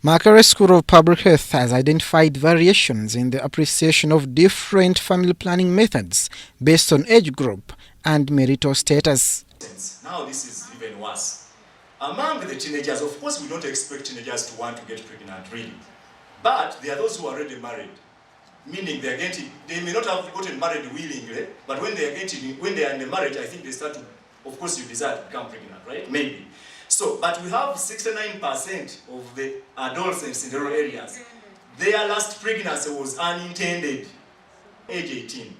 Makere School of Public Health has identified variations in the appreciation of different family planning methods based on age group and marital status. Now this is even worse. Among the teenagers, of course we don't expect teenagers to want to get pregnant really. But there are those who are already married, meaning they may not have gotten married willingly, but when they are in the marriage, I think they start to, of course you desire to become pregnant, right? Maybe. So, but we have 69% of the adolescents in the rural areas. Their last pregnancy was unintended, age 18.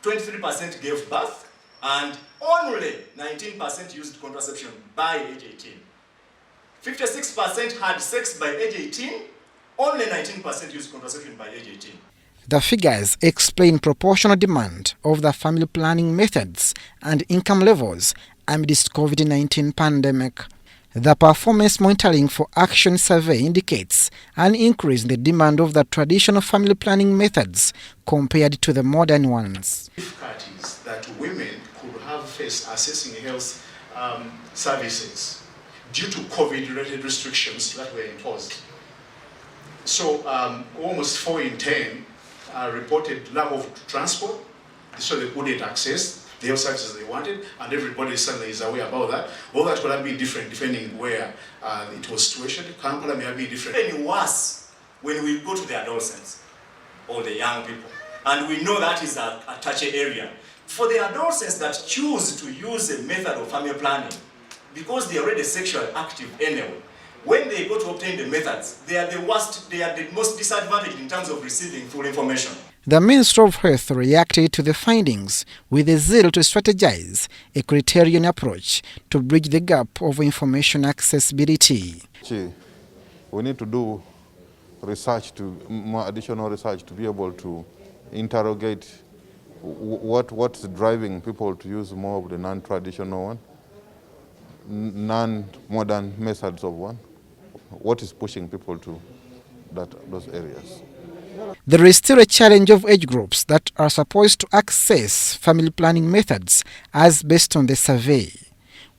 23% gave birth, and only 19% used contraception by age 18. 56% had sex by age 18, only 19% used contraception by age 18. The figures explain proportional demand of the family planning methods and income levels amidst Covid-19 pandemic. The Performance Monitoring for Action survey indicates an increase in the demand of the traditional family planning methods compared to the modern ones. Difficulties that women could have faced accessing health services due to COVID-related restrictions that were imposed. So almost 4 in 10 reported lack of transport, so they couldn't access the health services they wanted, and everybody suddenly is aware about that. All that could have been different depending where it was situated. Kampala may have been different. Even worse when we go to the adolescents or the young people, and we know that is a touchy area. For the adolescents that choose to use a method of family planning, because they are already sexually active anyway, when they go to obtain the methods, they are the worst, they are the most disadvantaged in terms of receiving full information. The Ministry of Health reacted to the findings with a zeal to strategize a criterion approach to bridge the gap of information accessibility. We need to do research, more additional research to be able to interrogate what's driving people to use more of the non-traditional one, non-modern methods of one. What is pushing people to those areas? There is still a challenge of age groups that are supposed to access family planning methods as based on the survey,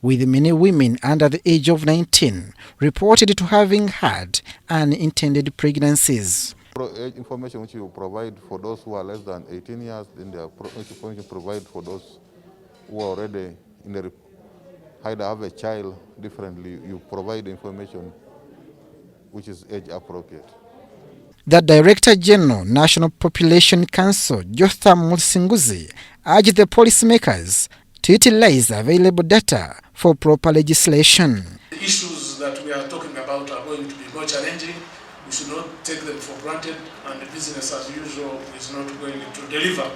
with many women under the age of 19 reported to having had unintended pregnancies. Information which you provide for those who are less than 18 years, then the information you provide for those who are already in the either have a child differently, you provide information which is age appropriate. The Director General, National Population Council, Jotham Musinguzi, urged the policymakers to utilize available data for proper legislation. The issues that we are talking about are going to be more challenging. We should not take them for granted, and the business as usual is not going to deliver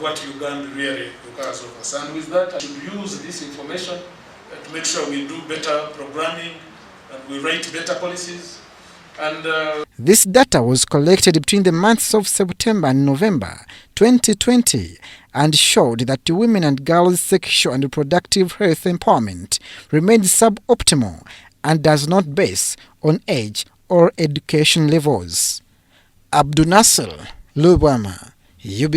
what Uganda really requires of us. And with that, I should use this information to make sure we do better programming and we write better policies. This data was collected between the months of September and November 2020 and showed that women and girls' sexual and reproductive health empowerment remains suboptimal and does not base on age or education levels. Abdunasir Lubwama, UBC.